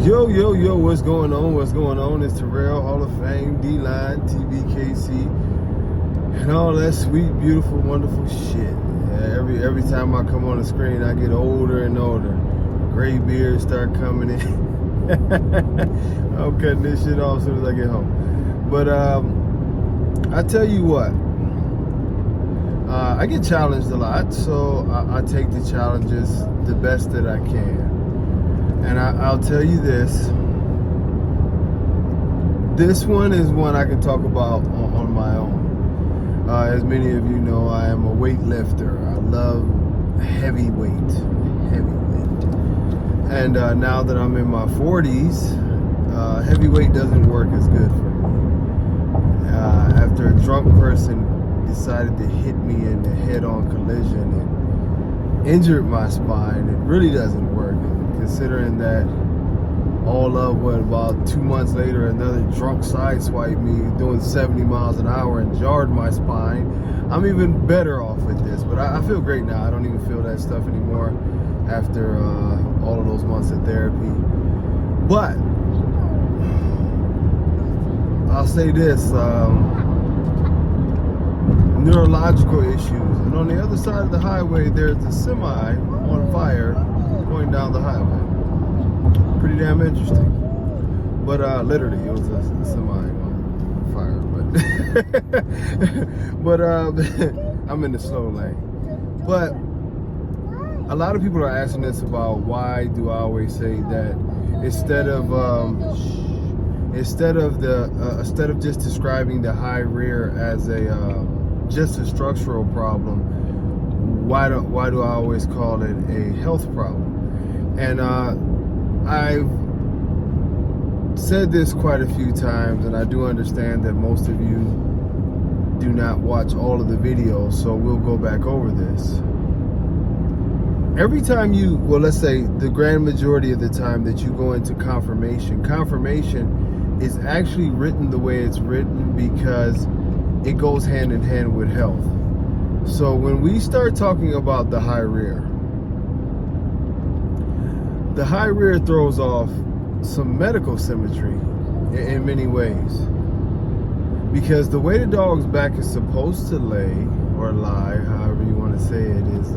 Yo, what's going on? What's going on? It's Terrell, Hall of Fame, D-Line, tbkc, and all that sweet, beautiful, wonderful shit. Every time I come on the screen, I get older and older. Gray beards start coming in. I'm cutting this shit off as soon as I get home. But I tell you what, I get challenged a lot, so I take the challenges the best that I can. And I'll tell you this one is one I can talk about on my own. As many of you know, I am a weightlifter. I love heavy weight. And now that I'm in my 40s, heavy weight doesn't work as good for me. After a drunk person decided to hit me in the head-on collision and injured my spine, it really doesn't work. Considering that all of about 2 months later, another drunk sideswiped me doing 70 miles an hour and jarred my spine, I'm even better off with this. But I feel great now. I don't even feel that stuff anymore after all of those months of therapy. But I'll say this, neurological issues. And on the other side of the highway, there's a semi on fire going down the highway. Pretty damn interesting. But literally, it was a semi on fire. But I'm in the slow lane. But a lot of people are asking us about why do I always say that instead of just describing the high rear as just a structural problem, why do I always call it a health problem? And I've said this quite a few times, and I do understand that most of you do not watch all of the videos, so we'll go back over this. Every time let's say the grand majority of the time that you go into confirmation is actually written the way it's written because it goes hand in hand with health. So when we start talking about the high rear throws off some medical symmetry in many ways. Because the way the dog's back is supposed to lay or lie, however you want to say it, is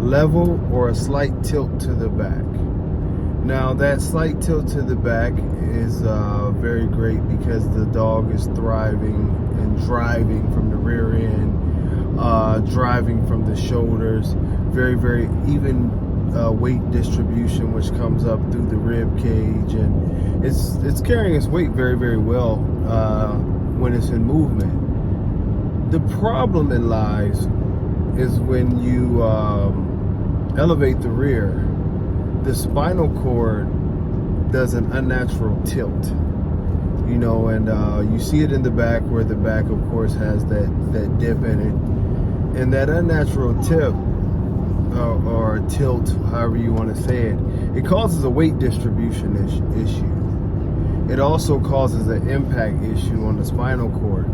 level or a slight tilt to the back. Now that slight tilt to the back is very great because the dog is thriving and driving from the rear end, driving from the shoulders, very, very even weight distribution, which comes up through the rib cage, and it's carrying its weight very, very well when it's in movement. The problem in lies is when you elevate the rear, the spinal cord does an unnatural tilt, and you see it in the back, where the back of course has that dip in it, and that unnatural tip or tilt, however you want to say it, it causes a weight distribution issue. It also causes an impact issue on the spinal cord,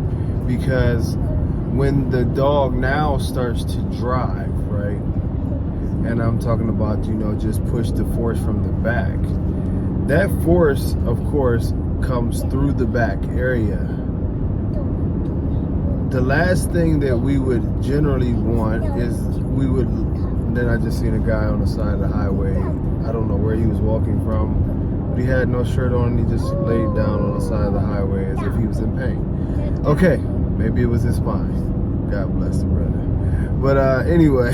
because when the dog now starts to drive, right, and I'm talking about, just push the force from the back, that force of course comes through the back area. The last thing that we would generally want is then I just seen a guy on the side of the highway. I don't know where he was walking from, but he had no shirt on and he just laid down on the side of the highway as if he was in pain. Okay, maybe it was his spine. God bless him, brother. But anyway,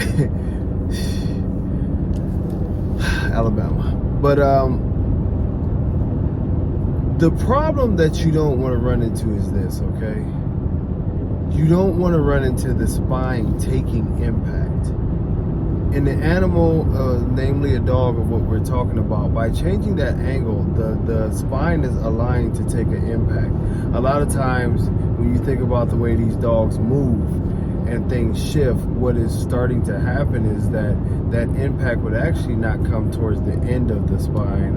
Alabama. But the problem that you don't want to run into is this, okay? You don't want to run into the spine taking impact. In the animal, namely a dog of what we're talking about, by changing that angle, the spine is aligned to take an impact. A lot of times when you think about the way these dogs move and things shift, what is starting to happen is that impact would actually not come towards the end of the spine,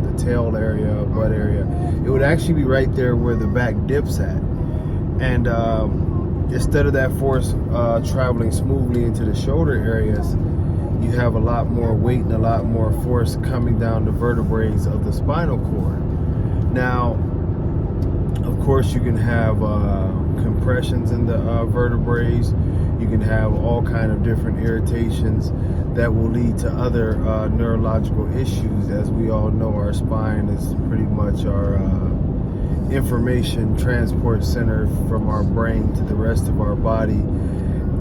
the tail area, butt area. It would actually be right there where the back dips at. And instead of that force traveling smoothly into the shoulder areas, you have a lot more weight and a lot more force coming down the vertebrae of the spinal cord. Now, of course, you can have compressions in the vertebrae. You can have all kind of different irritations that will lead to other neurological issues. As we all know, our spine is pretty much our information transport center from our brain to the rest of our body,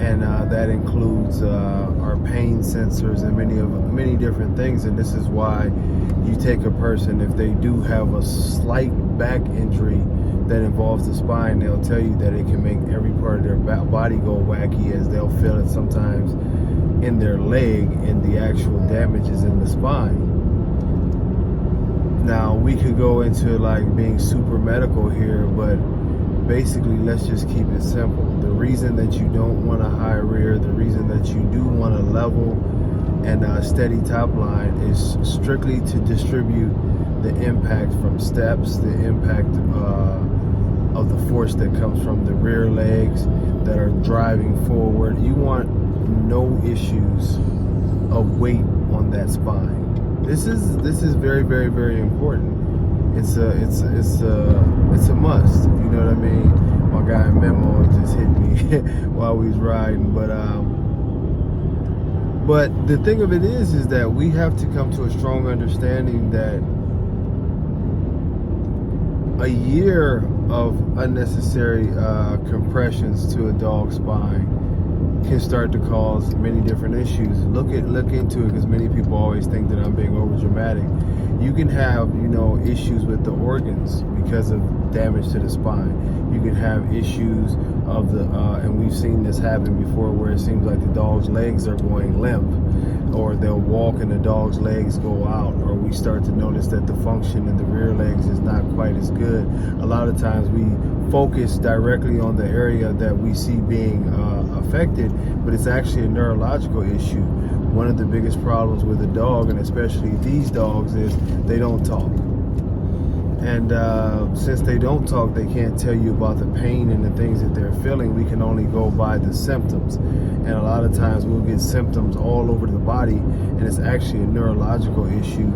and that includes our pain sensors and many different things. And this is why you take a person, if they do have a slight back injury that involves the spine, they'll tell you that it can make every part of their body go wacky, as they'll feel it sometimes in their leg, and the actual damage is in the spine. Now, we could go into like being super medical here, but basically, let's just keep it simple. The reason that you don't want a high rear, the reason that you do want a level and a steady top line, is strictly to distribute the impact from steps, the impact of the force that comes from the rear legs that are driving forward. You want no issues of weight on that spine. This is very, very, very important. It's a must. You know what I mean? My guy Memo just hit me while we was riding, but the thing of it is that we have to come to a strong understanding that a year of unnecessary compressions to a dog's spine can start to cause many different issues. Look into it, because many people always think that I'm being over dramatic. You can have, issues with the organs because of damage to the spine. You can have issues of the, and we've seen this happen before, where it seems like the dog's legs are going limp, or they'll walk and the dog's legs go out, or we start to notice that the function in the rear legs is not quite as good. A lot of times we focus directly on the area that we see being affected, but it's actually a neurological issue. One of the biggest problems with a dog, and especially these dogs, is they don't talk. And since they don't talk, they can't tell you about the pain and the things that they're feeling. We can only go by the symptoms. And a lot of times we'll get symptoms all over the body, and it's actually a neurological issue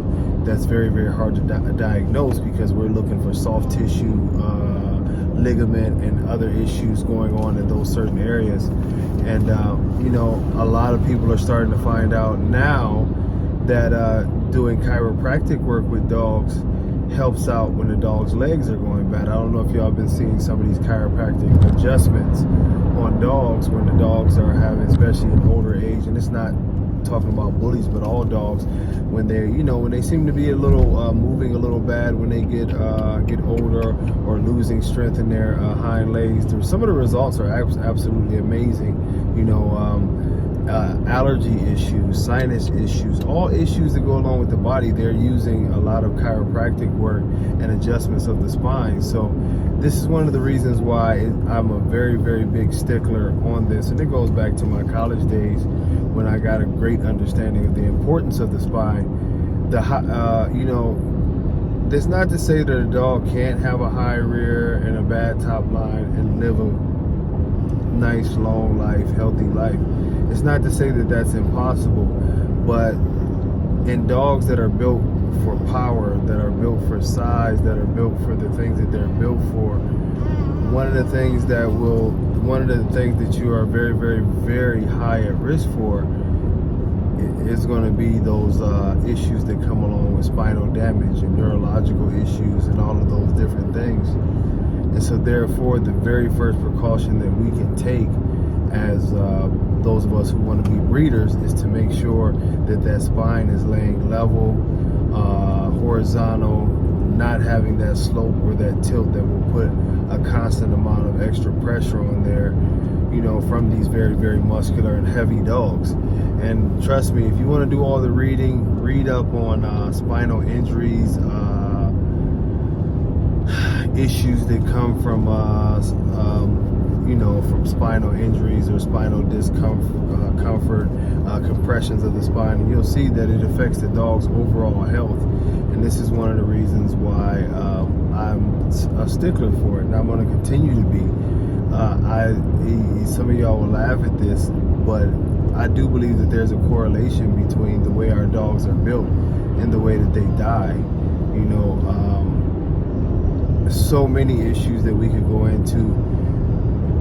that's very, very hard to diagnose, because we're looking for soft tissue, ligament, and other issues going on in those certain areas. And a lot of people are starting to find out now that doing chiropractic work with dogs helps out when the dog's legs are going bad. I don't know if y'all been seeing some of these chiropractic adjustments on dogs when the dogs are having, especially in older age, and it's not talking about bullies, but all dogs, when they when they seem to be a little moving a little bad, when they get older, or losing strength in their hind legs. Some of the results are absolutely amazing. Allergy issues, sinus issues, all issues that go along with the body. They're using a lot of chiropractic work and adjustments of the spine. So this is one of the reasons why I'm a very, very big stickler on this, and it goes back to my college days when I got a great understanding of the importance of the spine. That's not to say that a dog can't have a high rear and a bad top line and live a nice, long life, healthy life. It's not to say that that's impossible, but in dogs that are built for power, that are built for size, that are built for the things that they're built for, one of the things that you are very, very, very high at risk for is going to be those issues that come along with spinal damage and neurological issues and all of those different things. And so therefore, the very first precaution that we can take as those of us who want to be breeders is to make sure that spine is laying level, horizontal, not having that slope or that tilt that will put a constant amount of extra pressure on there, from these very, very muscular and heavy dogs. And trust me, if you want to do all the reading, read up on spinal injuries, issues that come from from spinal injuries or spinal discomfort, compressions of the spine, and you'll see that it affects the dog's overall health. And this is one of the reasons why I'm a stickler for it, and I'm going to continue to be. Some of y'all will laugh at this, but I do believe that there's a correlation between the way our dogs are built and the way that they die. You know, so many issues that we could go into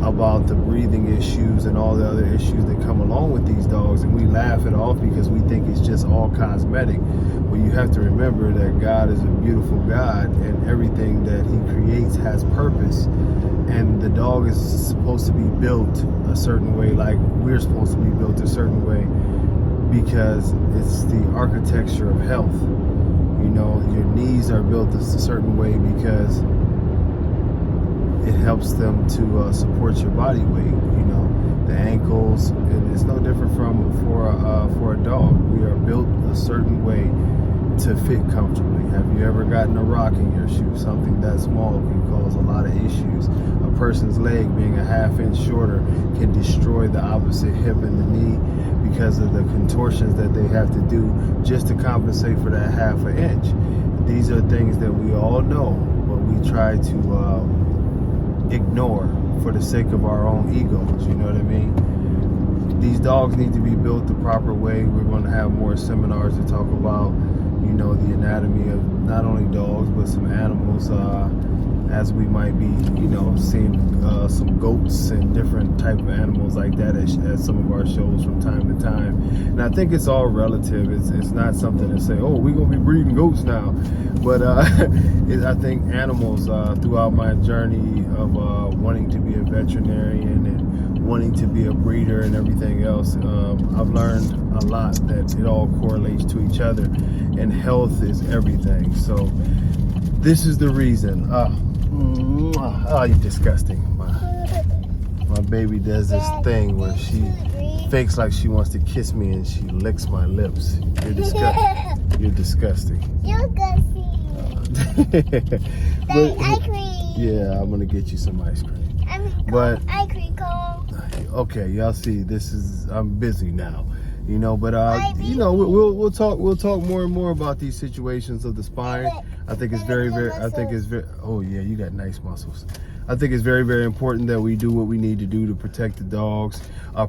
about the breathing issues and all the other issues that come along with these dogs, and we laugh it off because we think it's just all cosmetic. Well, you have to remember that God is a beautiful God, and everything that he creates has purpose, and the dog is supposed to be built a certain way, like we're supposed to be built a certain way, because it's the architecture of health. You know, your knees are built a certain way because it helps them to support your body weight. You know, the ankles, and it's no different for a dog. We are built a certain way to fit comfortably. Have you ever gotten a rock in your shoe? Something that small can cause a lot of issues. A person's leg being a half-inch shorter can destroy the opposite hip and the knee because of the contortions that they have to do just to compensate for that half an inch. These are things that we all know, but we try to ignore for the sake of our own egos. You know what I mean? These dogs need to be built the proper way. We're going to have more seminars to talk about, you know, the anatomy of not only dogs but some animals, as we might be, you know, seeing some goats and different type of animals like that at some of our shows from time to time. And I think it's all relative. It's not something to say, oh, we're gonna be breeding goats now. But I think animals, throughout my journey of wanting to be a veterinarian and wanting to be a breeder and everything else, I've learned a lot that it all correlates to each other, and health is everything. So this is the reason. Oh, you're disgusting. My baby does this thing where she fakes like she wants to kiss me and she licks my lips. You're disgusting. You're disgusting. You're disgusting. Ice cream. Yeah, I'm gonna get you some ice cream. Ice cream cone. Okay, y'all see, I'm busy now. You know, but you know, we'll talk more and more about these situations of the spine. I think it's very oh yeah, you got nice muscles. I think it's very, very important that we do what we need to do to protect the dogs,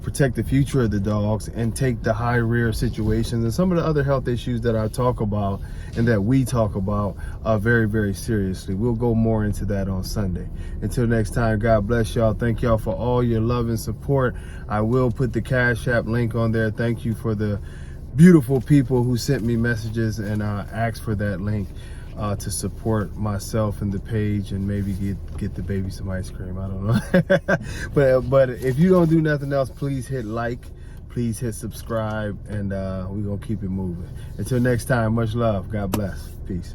protect the future of the dogs, and take the high rear situations and some of the other health issues that I talk about and that we talk about very, very seriously. We'll go more into that on Sunday. Until next time, God bless y'all. Thank y'all for all your love and support. I will put the Cash App link on there. Thank you for the beautiful people who sent me messages and asked for that link. To support myself and the page, and maybe get the baby some ice cream. I don't know. but if you don't do nothing else, please hit like, please hit subscribe, and we're gonna keep it moving. Until next time, much love. God bless. Peace.